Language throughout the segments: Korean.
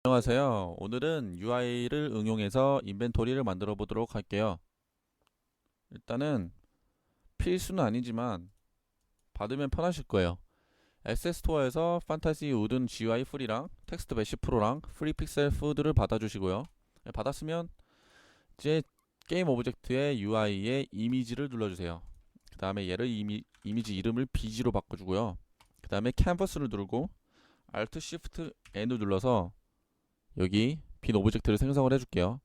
안녕하세요. 오늘은 UI를 응용해서 인벤토리를 만들어 보도록 할게요. 일단은 필수는 아니지만 받으면 편하실 거예요. 액세스 스토어에서 판타지 우든 GUI 프리랑 텍스트 메시 프로랑 프리 픽셀 푸드를 받아주시고요. 받았으면 이제 게임 오브젝트의 UI의 이미지를 눌러주세요. 그 다음에 얘를 이미지 이름을 BG로 바꿔주고요. 그 다음에 캔버스를 누르고 Alt Shift N을 눌러서 여기 빈 오브젝트를 생성을 해줄게요.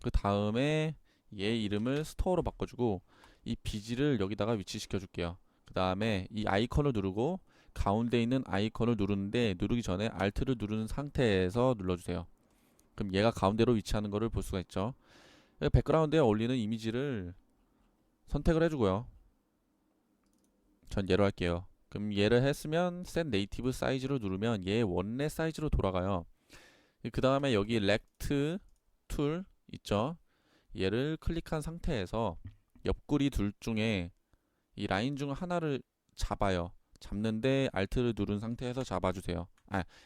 그 다음에 얘 이름을 스토어로 바꿔주고 이 BG를 여기다가 위치시켜 줄게요. 그 다음에 이 아이콘을 누르고 가운데 있는 아이콘을 누르는데 누르기 전에 Alt를 누르는 상태에서 눌러주세요. 그럼 얘가 가운데로 위치하는 것을 볼 수가 있죠. 백그라운드에 어울리는 이미지를 선택을 해주고요. 전 얘로 할게요. 그럼 얘를 했으면 Set Native Size를 누르면 얘의 원래 사이즈로 돌아가요. 그 다음에 여기 렉트 툴 있죠. 얘를 클릭한 상태에서 옆구리 둘 중에 이 라인 중 하나를 잡아요. 잡는데 Alt를 누른 상태에서 잡아주세요.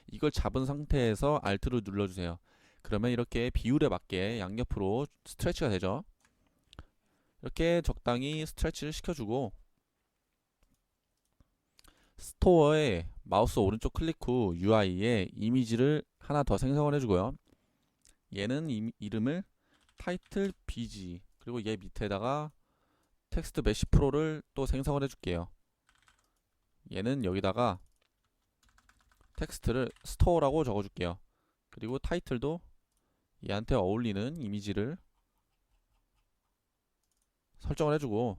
이걸 잡은 상태에서 Alt를 눌러주세요. 그러면 이렇게 비율에 맞게 양옆으로 스트레치가 되죠. 이렇게 적당히 스트레치를 시켜주고 스토어에 마우스 오른쪽 클릭 후 UI에 이미지를 하나 더 생성을 해주고요. 얘는 이름을 타이틀 BG 그리고 얘 밑에다가 텍스트 메시 프로를 또 생성을 해줄게요. 얘는 여기다가 텍스트를 스토어라고 적어줄게요. 그리고 타이틀도 얘한테 어울리는 이미지를 설정을 해주고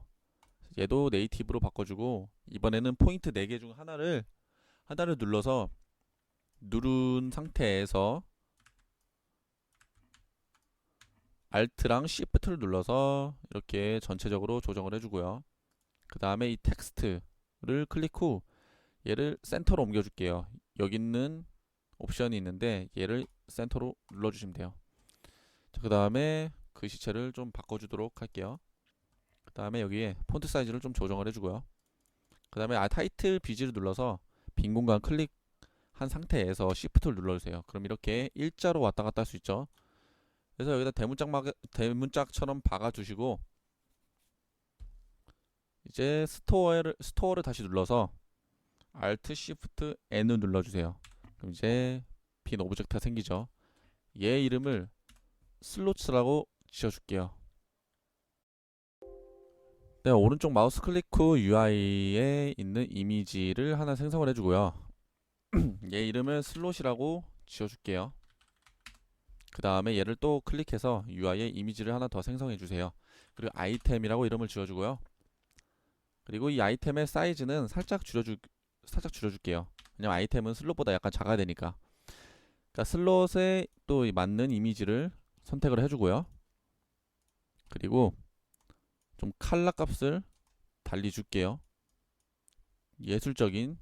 얘도 네이티브로 바꿔주고 이번에는 포인트 4개 중 하나를 눌러서 누른 상태에서 Alt랑 Shift를 눌러서 이렇게 전체적으로 조정을 해주고요. 그 다음에 이 텍스트를 클릭 후 얘를 센터로 옮겨줄게요. 여기 있는 옵션이 있는데 얘를 센터로 눌러주시면 돼요. 그 다음에 글씨체를 좀 바꿔주도록 할게요. 그 다음에 여기에 폰트 사이즈를 좀 조정을 해주고요. 그 다음에 타이틀 BG를 눌러서 빈 공간 클릭한 상태에서 Shift를 눌러주세요. 그럼 이렇게 일자로 왔다 갔다 할 수 있죠. 그래서 여기다 대문짝처럼 박아주시고 이제 스토어를 다시 눌러서 Alt Shift N을 눌러주세요. 그럼 이제 빈 오브젝트가 생기죠. 얘 이름을 슬롯스라고 지어줄게요. 네, 오른쪽 마우스 클릭 후 UI에 있는 이미지를 하나 생성을 해주고요. 얘 이름을 슬롯이라고 지어줄게요. 그 다음에 얘를 또 클릭해서 UI에 이미지를 하나 더 생성해주세요. 그리고 아이템이라고 이름을 지어주고요. 그리고 이 아이템의 사이즈는 살짝 줄여줄게요. 왜냐면 아이템은 슬롯보다 약간 작아야 되니까. 그러니까 슬롯에 또 맞는 이미지를 선택을 해주고요. 그리고 좀 칼라 값을 달리 줄게요. 예술적인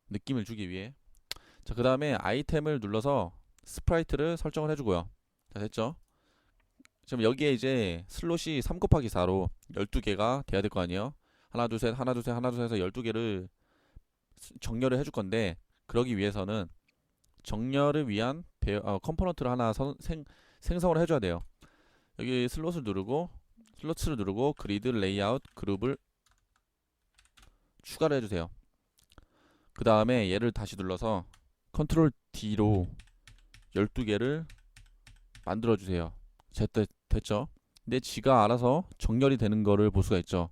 느낌을 주기 위해. 자, 그 다음에 아이템을 눌러서 스프라이트를 설정을 해주고요. 자, 됐죠? 지금 여기에 이제 슬롯이 3 곱하기 4로 12개가 돼야 될 거 아니에요? 하나, 둘, 셋, 하나, 둘, 셋, 하나, 둘, 셋 해서 12개를 정렬을 해줄 건데, 그러기 위해서는 정렬을 위한 컴포넌트를 하나 생성을 해줘야 돼요. 여기 슬롯을 누르고 그리드 레이아웃 그룹을 추가를 해주세요. 그 다음에 얘를 다시 눌러서 컨트롤 D로 12개를 만들어주세요. 됐죠? 근데 지가 알아서 정렬이 되는 거를 볼 수가 있죠.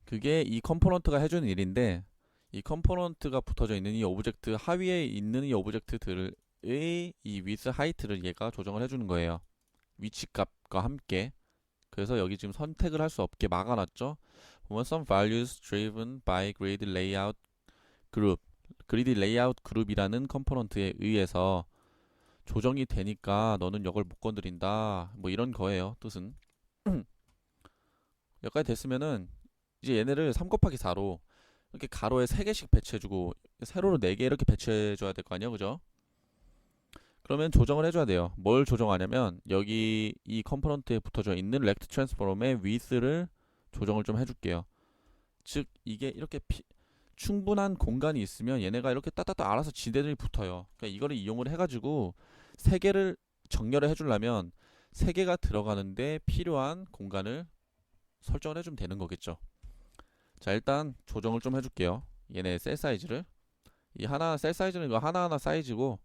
그게 이 컴포넌트가 해주는 일인데 이 컴포넌트가 붙어져 있는 이 오브젝트 하위에 있는 이 오브젝트들의 이 width, height를 얘가 조정을 해주는 거예요. 위치 값과 함께. 그래서 여기 지금 선택을 할 수 없게 막아놨죠. 보면 some values driven by grid layout group, 그리드 레이아웃 그룹이라는 컴포넌트에 의해서 조정이 되니까 너는 이걸 못 건드린다. 뭐 이런 거예요. 뜻은. 여기까지 됐으면은 이제 얘네를 3 곱하기 4로 이렇게 가로에 3개씩 배치해주고 세로로 4개 이렇게 배치해줘야 될 거 아니에요. 그죠? 그러면 조정을 해줘야 돼요. 뭘 조정하냐면 여기 이 컴포넌트에 붙어져 있는 렉트 트랜스폼의 width를 조정을 좀 해줄게요. 즉 이게 이렇게 충분한 공간이 있으면 얘네가 이렇게 따따따 알아서 지대들이 붙어요. 그러니까 이거를 이용을 해가지고 세 개를 정렬을 해주려면 세 개가 들어가는데 필요한 공간을 설정을 해주면 되는 거겠죠. 자, 일단 조정을 좀 해줄게요. 얘네 셀 사이즈를. 이 하나 셀 사이즈는 이거 하나하나 사이즈고,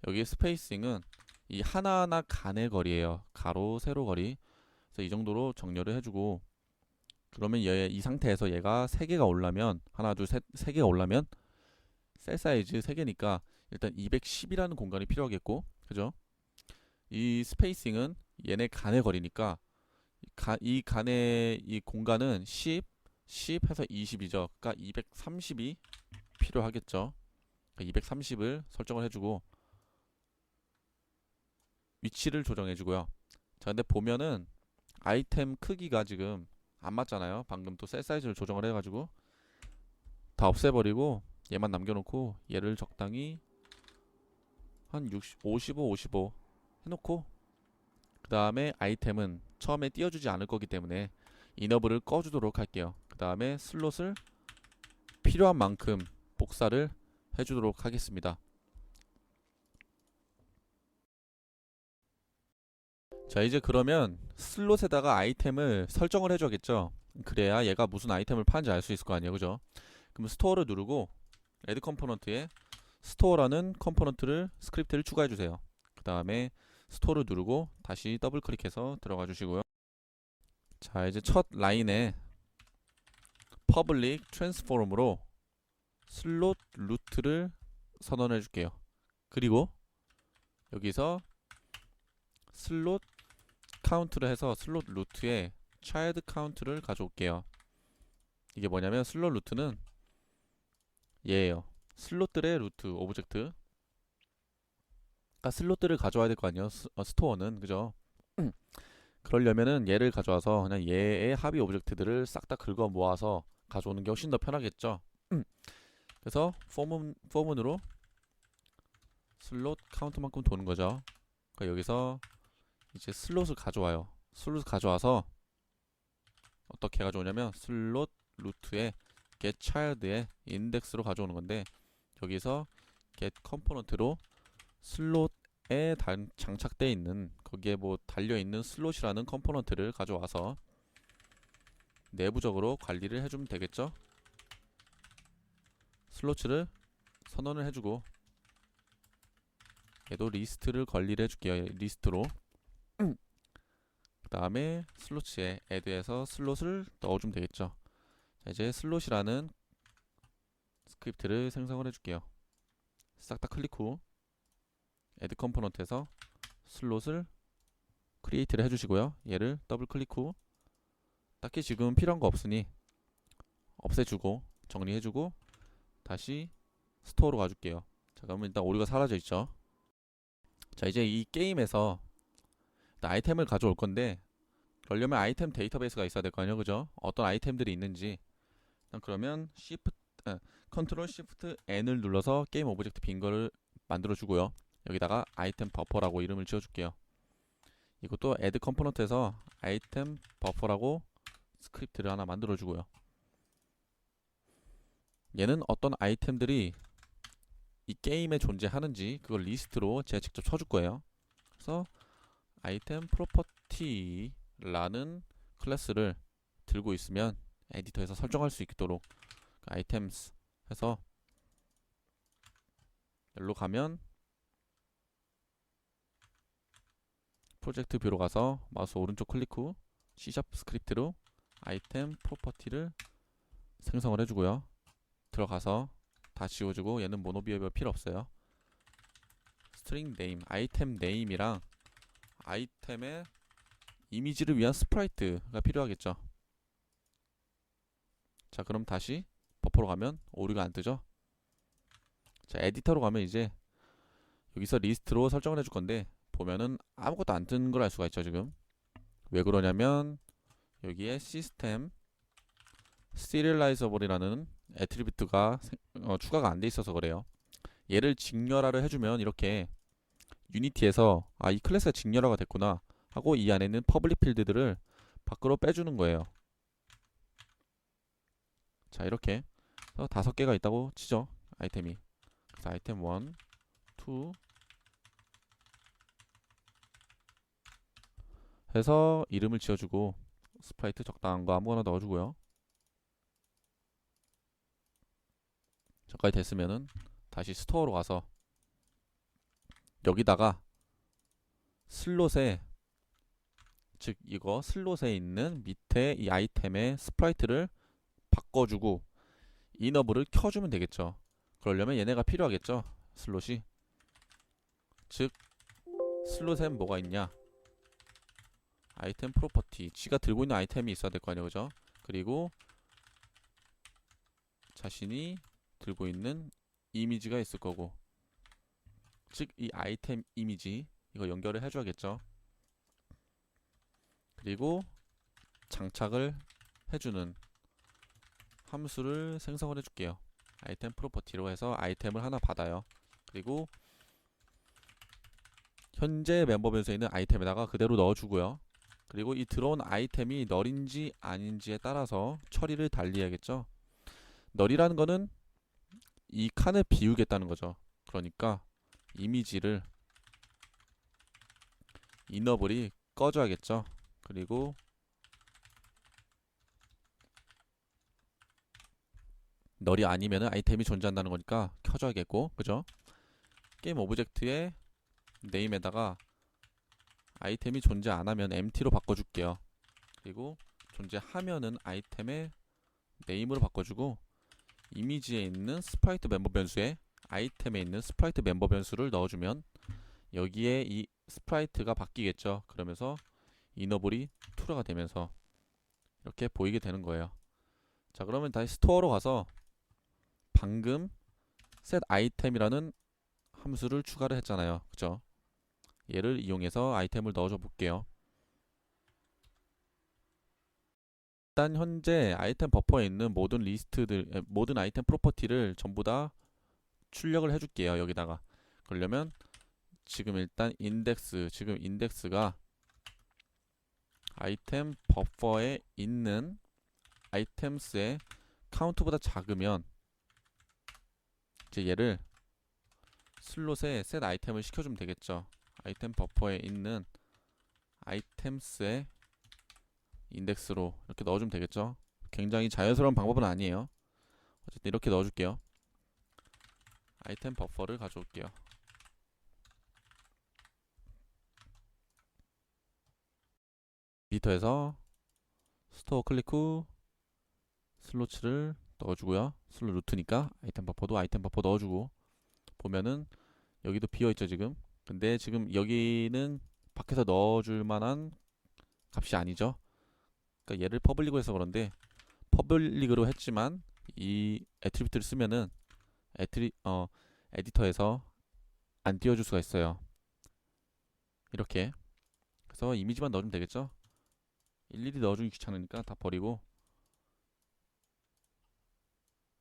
여기 스페이싱은 이 하나하나 간의 거리예요. 가로 세로 거리. 그래서 이 정도로 정렬을 해주고, 그러면 이 상태에서 얘가 3개가 올라면, 하나 둘 셋 3개가 올라면 셀 사이즈 3개니까 일단 210이라는 공간이 필요하겠고, 그죠? 이 스페이싱은 얘네 간의 거리니까 이 간의 이 공간은 10 해서 20이죠. 그러니까 230이 필요하겠죠. 그러니까 230을 설정을 해주고 위치를 조정해주고요. 자, 근데 보면은 아이템 크기가 지금 안 맞잖아요. 방금 또 셀 사이즈를 조정을 해가지고 다 없애버리고 얘만 남겨놓고 얘를 적당히 한 55 해놓고, 그 다음에 아이템은 처음에 띄워주지 않을 거기 때문에 이너브를 꺼주도록 할게요. 그 다음에 슬롯을 필요한 만큼 복사를 해주도록 하겠습니다. 자, 이제 그러면 슬롯에다가 아이템을 설정을 해줘야겠죠. 그래야 얘가 무슨 아이템을 파는지 알 수 있을 거 아니에요, 그죠? 그럼 스토어를 누르고 애드 컴포넌트에 스토어라는 컴포넌트를 스크립트를 추가해 주세요. 그 다음에 스토어를 누르고 다시 더블 클릭해서 들어가 주시고요. 자, 이제 첫 라인에 퍼블릭 트랜스포럼으로 슬롯 루트를 선언해 줄게요. 그리고 여기서 슬롯 카운트를 해서 슬롯 루트에 차일드 카운트를 가져올게요. 이게 뭐냐면 슬롯 루트는 얘예요. 슬롯들의 루트 오브젝트. 그러니까 슬롯들을 가져와야 될 거 아니에요. 스토어는, 그죠? 그러려면은 얘를 가져와서 그냥 얘의 합의 오브젝트들을 싹 다 긁어 모아서 가져오는 게 훨씬 더 편하겠죠. 그래서 포문으로 슬롯 카운트만큼 도는 거죠. 그러니까 여기서 이제 슬롯을 가져와요. 슬롯을 가져와서 어떻게 가져오냐면 슬롯 루트에 get child의 인덱스로 가져오는 건데, 여기서 get component로 슬롯에 장착되어 있는, 거기에 뭐 달려 있는 슬롯이라는 컴포넌트를 가져와서 내부적으로 관리를 해주면 되겠죠. 슬롯을 선언을 해주고 얘도 리스트를 관리를 해줄게요. 리스트로. 그 다음에 슬롯에 add에서 슬롯을 넣어주면 되겠죠. 자, 이제 슬롯이라는 스크립트를 생성을 해줄게요. 싹 다 클릭 후 add 컴포넌트에서 슬롯을 크리에이트를 해주시고요. 얘를 더블 클릭 후 딱히 지금 필요한 거 없으니 없애주고 정리해주고 다시 스토어로 가줄게요. 자, 그러면 일단 오류가 사라져 있죠. 자, 이제 이 게임에서 아이템을 가져올 건데, 그러려면 아이템 데이터베이스가 있어야 될 거 아니에요, 그죠? 어떤 아이템들이 있는지. 그러면 컨트롤 시프트 N을 눌러서 게임 오브젝트 빈 거를 만들어 주고요. 여기다가 아이템 버퍼라고 이름을 지어 줄게요. 이것도 add 컴포넌트에서 아이템 버퍼라고 스크립트를 하나 만들어 주고요. 얘는 어떤 아이템들이 이 게임에 존재하는지 그걸 리스트로 제가 직접 쳐줄 거예요. 그래서 아이템 프로퍼티라는 클래스를 들고 있으면 에디터에서 설정할 수 있도록 아이템스 해서 여기로 가면 프로젝트 뷰로 가서 마우스 오른쪽 클릭 후 C# 스크립트로 아이템 프로퍼티를 생성을 해주고요. 들어가서 다 지워주고, 얘는 모노비어가 필요 없어요. 스트링 네임, 아이템 네임이랑 아이템의 이미지를 위한 스프라이트가 필요하겠죠. 자, 그럼 다시 버퍼로 가면 오류가 안 뜨죠. 자, 에디터로 가면 이제 여기서 리스트로 설정을 해줄 건데, 보면은 아무것도 안 뜨는 걸 알 수가 있죠. 지금 왜 그러냐면 여기에 시스템 serializable이라는 애트리뷰트가 추가가 안 돼 있어서 그래요. 얘를 직렬화를 해주면 이렇게 유니티에서 이 클래스가 직렬화가 됐구나 하고 이 안에 있는 퍼블릭 필드들을 밖으로 빼주는 거예요. 자, 이렇게 그래서 5개가 있다고 치죠. 아이템이. 그래서 아이템 1, 2 해서 이름을 지어주고 스프라이트 적당한 거 아무거나 넣어주고요. 저까지 됐으면은 다시 스토어로 가서 여기다가 슬롯에, 즉 이거 슬롯에 있는 밑에 이 아이템의 스프라이트를 바꿔주고 이너브를 켜주면 되겠죠. 그러려면 얘네가 필요하겠죠. 슬롯이. 즉 슬롯엔 뭐가 있냐, 아이템 프로퍼티, 지가 들고 있는 아이템이 있어야 될 거 아니에요, 그죠? 그리고 자신이 들고 있는 이미지가 있을 거고, 즉 이 아이템 이미지 이거 연결을 해줘야겠죠. 그리고 장착을 해주는 함수를 생성을 해줄게요. 아이템 프로퍼티로 해서 아이템을 하나 받아요. 그리고 현재 멤버 변수에 있는 아이템에다가 그대로 넣어주고요. 그리고 이 들어온 아이템이 널인지 아닌지에 따라서 처리를 달리해야겠죠. 널이라는 거는 이 칸을 비우겠다는 거죠. 그러니까 이미지를 이너블이 꺼줘야겠죠. 그리고 널이 아니면은 아이템이 존재한다는 거니까 켜줘야겠고, 그죠? 게임 오브젝트의 네임에다가 아이템이 존재 안 하면 empty로 바꿔줄게요. 그리고 존재하면은 아이템의 네임으로 바꿔주고, 이미지에 있는 스프라이트 멤버 변수에 아이템에 있는 스프라이트 멤버 변수를 넣어주면 여기에 이 스프라이트가 바뀌겠죠. 그러면서 이너블이 투르가 되면서 이렇게 보이게 되는 거예요. 자, 그러면 다시 스토어로 가서 방금 set 아이템이라는 함수를 추가를 했잖아요. 그죠? 얘를 이용해서 아이템을 넣어줘 볼게요. 일단 현재 아이템 버퍼에 있는 모든 리스트들, 모든 아이템 프로퍼티를 전부 다 출력을 해줄게요. 여기다가. 그러려면 지금 일단 지금 인덱스가 아이템 버퍼에 있는 아이템스의 카운트보다 작으면 이제 얘를 슬롯에 set 아이템을 시켜주면 되겠죠. 아이템 버퍼에 있는 아이템스의 인덱스로 이렇게 넣어주면 되겠죠. 굉장히 자연스러운 방법은 아니에요. 어쨌든 이렇게 넣어줄게요. 아이템 버퍼를 가져올게요. 에디터에서 스토어 클릭 후 슬롯을 넣어주고요. 슬롯 루트니까 아이템 버퍼 넣어주고, 보면은 여기도 비어있죠 지금. 근데 지금 여기는 밖에서 넣어줄 만한 값이 아니죠. 그러니까 얘를 퍼블릭으로 해서 그런데, 퍼블릭으로 했지만 이 애트리뷰트를 쓰면은 에디터에서 안 띄워줄 수가 있어요. 이렇게. 그래서 이미지만 넣어주면 되겠죠. 일일이 넣어주기 귀찮으니까 다 버리고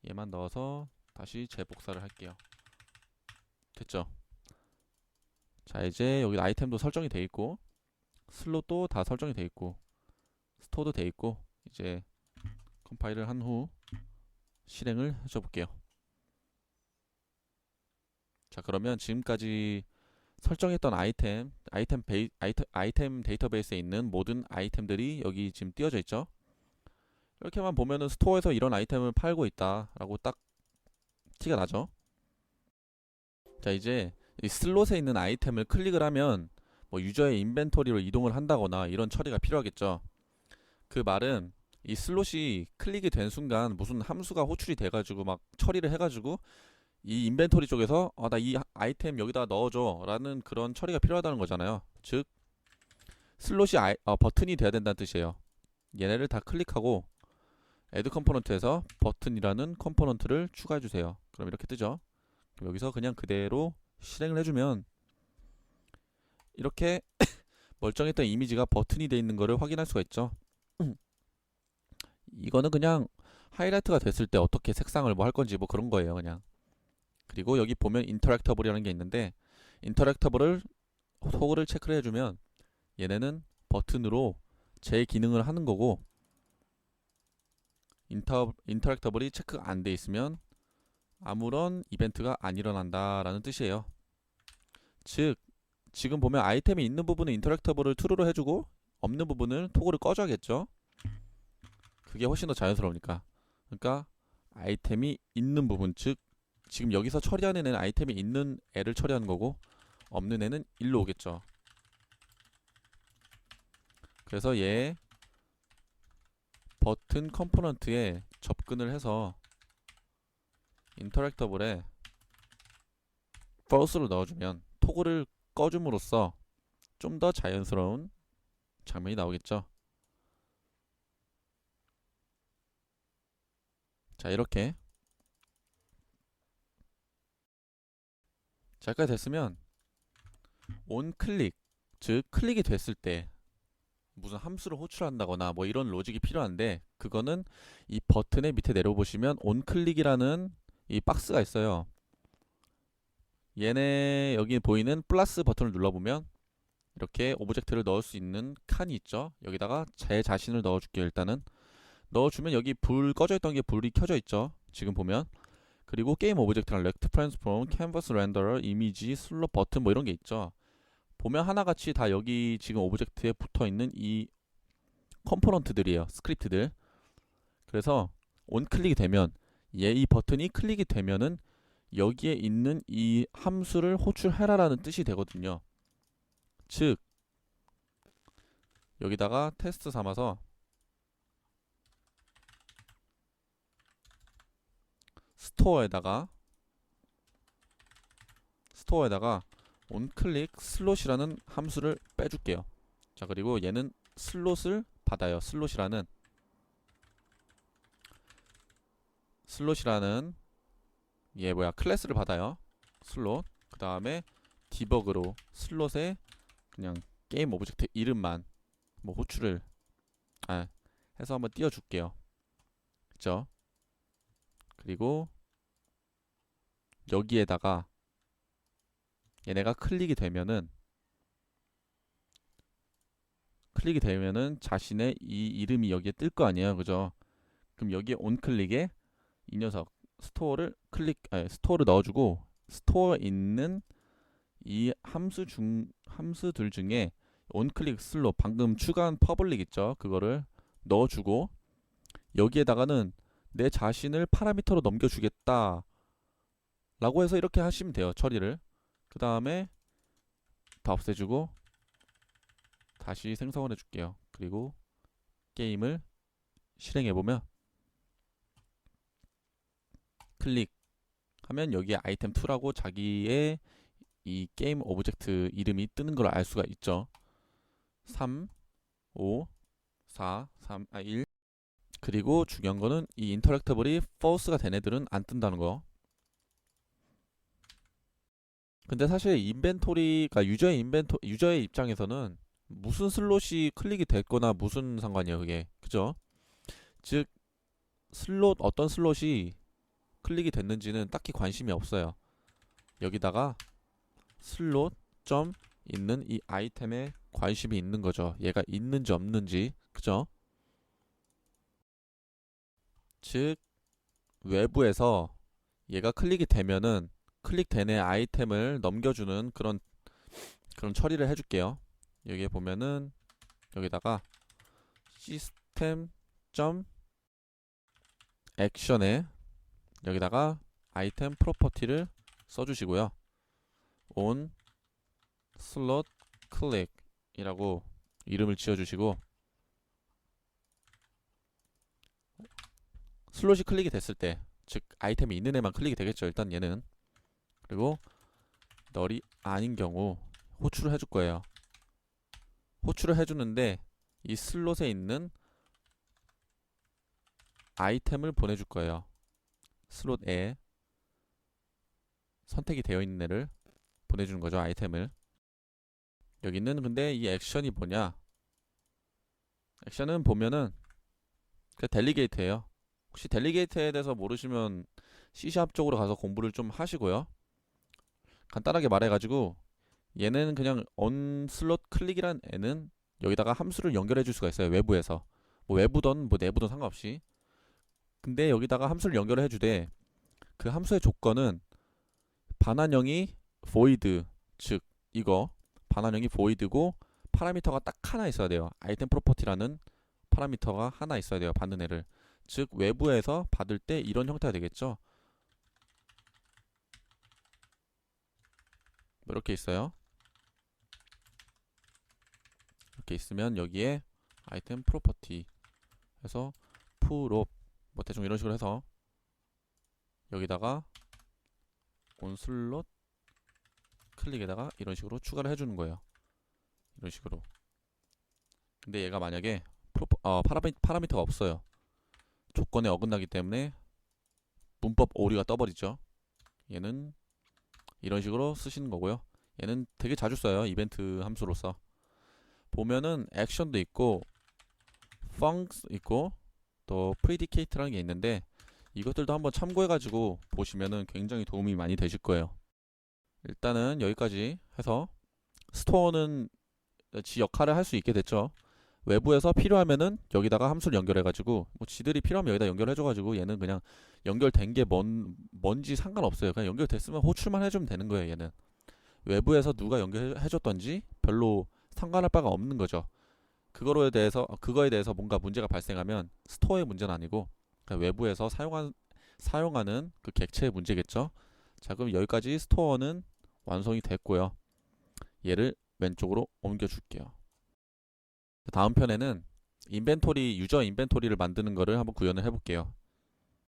얘만 넣어서 다시 재복사를 할게요. 됐죠? 자, 이제 여기 아이템도 설정이 돼 있고 슬롯도 다 설정이 돼 있고 스토어도 돼 있고, 이제 컴파일을 한 후 실행을 해줘 볼게요. 자, 그러면 지금까지 설정했던 아이템 데이터베이스에 있는 모든 아이템들이 여기 지금 띄워져 있죠. 이렇게만 보면은 스토어에서 이런 아이템을 팔고 있다라고 딱 티가 나죠. 자, 이제 이 슬롯에 있는 아이템을 클릭을 하면 뭐 유저의 인벤토리로 이동을 한다거나 이런 처리가 필요하겠죠. 그 말은 이 슬롯이 클릭이 된 순간 무슨 함수가 호출이 돼가지고 막 처리를 해가지고 이 인벤토리 쪽에서 나 이 아이템 여기다 넣어줘 라는 그런 처리가 필요하다는 거잖아요. 즉 슬롯이 버튼이 돼야 된다는 뜻이에요. 얘네를 다 클릭하고 add 컴포넌트에서 버튼이라는 컴포넌트를 추가해 주세요. 그럼 이렇게 뜨죠. 그럼 여기서 그냥 그대로 실행을 해주면 이렇게 멀쩡했던 이미지가 버튼이 돼 있는 거를 확인할 수가 있죠. 이거는 그냥 하이라이트가 됐을 때 어떻게 색상을 뭐 할 건지 뭐 그런 거예요, 그냥. 그리고 여기 보면 인터랙터블이라는 게 있는데, 인터랙터블을 호그를 체크를 해주면 얘네는 버튼으로 제 기능을 하는 거고, 인터랙터블이 체크 안 돼 있으면 아무런 이벤트가 안 일어난다라는 뜻이에요. 즉 지금 보면 아이템이 있는 부분은 인터랙터블을 true로 해주고 없는 부분을 토글을 꺼줘야겠죠. 그게 훨씬 더 자연스러우니까. 그러니까 아이템이 있는 부분, 즉 지금 여기서 처리하는 애는 아이템이 있는 애를 처리하는 거고 없는 애는 일로 오겠죠. 그래서 얘 버튼 컴포넌트에 접근을 해서 인터랙터블에 false를 넣어주면 토글을 꺼줌으로써 좀 더 자연스러운 장면이 나오겠죠. 자, 이렇게 자, 여기까지 됐으면 on 클릭, 즉 클릭이 됐을 때 무슨 함수를 호출한다거나 뭐 이런 로직이 필요한데, 그거는 이 버튼의 밑에 내려보시면 on 클릭이라는 이 박스가 있어요. 얘네 여기 보이는 플러스 버튼을 눌러보면 이렇게 오브젝트를 넣을 수 있는 칸이 있죠. 여기다가 제 자신을 넣어줄게요. 일단은 넣어주면 여기 불 꺼져 있던 게 불이 켜져 있죠. 지금 보면. 그리고 게임 오브젝트랑 렉트 트랜스폼, 캔버스 렌더러, 이미지, 슬롯 버튼 뭐 이런 게 있죠. 보면 하나같이 다 여기 지금 오브젝트에 붙어 있는 이 컴포넌트들이에요. 스크립트들. 그래서 온 클릭이 되면 이 버튼이 클릭이 되면은 여기에 있는 이 함수를 호출해라라는 뜻이 되거든요. 즉 여기다가 테스트 삼아서 스토어에다가 onClick 슬롯이라는 함수를 빼줄게요. 자, 그리고 얘는 슬롯을 받아요. 슬롯이라는 얘 클래스를 받아요. 슬롯. 그 다음에 디버그로 슬롯에 그냥 게임 오브젝트 이름만 뭐 호출을 해서 한번 띄워줄게요. 그죠? 그리고 여기에다가 얘네가 클릭이 되면은 자신의 이 이름이 여기에 뜰 거 아니에요. 그죠? 그럼 여기에 onClick에 이 녀석 스토어를 넣어주고 스토어에 있는 이 함수들 중에 onClick 슬롯 방금 추가한 퍼블릭 있죠? 그거를 넣어주고 여기에다가는 내 자신을 파라미터로 넘겨주겠다 라고 해서 이렇게 하시면 돼요. 처리를. 그 다음에 다 없애주고 다시 생성을 해줄게요. 그리고 게임을 실행해보면 클릭하면 여기에 아이템2라고 자기의 이 게임 오브젝트 이름이 뜨는 걸 알 수가 있죠. 3, 5, 4, 3, 1. 그리고 중요한 거는 이 인터랙터블이 false가 된 애들은 안 뜬다는 거. 근데 사실 인벤토리가 유저의 입장에서는 무슨 슬롯이 클릭이 됐거나 무슨 상관이에요, 그게. 그죠? 즉 어떤 슬롯이 클릭이 됐는지는 딱히 관심이 없어요. 여기다가 슬롯 점 있는 이 아이템에 관심이 있는 거죠. 얘가 있는지 없는지. 그죠? 즉 외부에서 얘가 클릭이 되면은 클릭된 애 아이템을 넘겨주는 그런 처리를 해줄게요. 여기에 보면은 여기다가 시스템 점 액션에 여기다가 아이템 프로퍼티를 써주시고요. on slot click 이라고 이름을 지어주시고 슬롯이 클릭이 됐을 때, 즉 아이템이 있는 애만 클릭이 되겠죠. 일단 얘는. 그리고 널이 아닌 경우 호출을 해줄 거예요. 호출을 해주는데 이 슬롯에 있는 아이템을 보내줄 거예요. 슬롯에 선택이 되어 있는 애를 보내주는 거죠. 아이템을. 여기는 근데 이 액션이 뭐냐? 액션은 보면은 그 델리게이트예요. 혹시 델리게이트에 대해서 모르시면 C# 쪽으로 가서 공부를 좀 하시고요. 간단하게 말해가지고 얘는 그냥 onSlot 클릭이란 애는 여기다가 함수를 연결해 줄 수가 있어요. 외부에서. 뭐 외부든 뭐 내부든 상관없이. 근데 여기다가 함수를 연결을 해주되 그 함수의 조건은 반환형이 void, 즉 이거 반환형이 void고 파라미터가 딱 하나 있어야 돼요. 아이템 프로퍼티라는 파라미터가 하나 있어야 돼요. 받는 애를. 즉 외부에서 받을 때 이런 형태가 되겠죠. 이렇게 있어요. 이렇게 있으면 여기에 아이템 프로퍼티 해서 prop 뭐 대충 이런 식으로 해서 여기다가 onSlot 클릭에다가 이런 식으로 추가를 해주는 거예요. 이런 식으로. 근데 얘가 만약에 파라미터가 없어요. 조건에 어긋나기 때문에 문법 오류가 떠버리죠. 얘는 이런 식으로 쓰시는 거고요. 얘는 되게 자주 써요. 이벤트 함수로서. 보면은 액션도 있고 func 있고 또 predicate라는 게 있는데 이것들도 한번 참고해가지고 보시면은 굉장히 도움이 많이 되실 거예요. 일단은 여기까지 해서 스토어는 지 역할을 할 수 있게 됐죠. 외부에서 필요하면은 여기다가 함수를 연결해가지고 뭐 지들이 필요하면 여기다 연결해줘가지고 얘는 그냥 연결된 게 뭔지 상관없어요. 그냥 연결됐으면 호출만 해주면 되는 거예요. 얘는 외부에서 누가 연결해줬던지 별로 상관할 바가 없는 거죠. 그거에 대해서 뭔가 문제가 발생하면 스토어의 문제는 아니고 그냥 외부에서 사용하는 그 객체의 문제겠죠. 자, 그럼 여기까지 스토어는 완성이 됐고요. 얘를 왼쪽으로 옮겨 줄게요. 다음 편에는 유저 인벤토리를 만드는 거를 한번 구현을 해볼게요.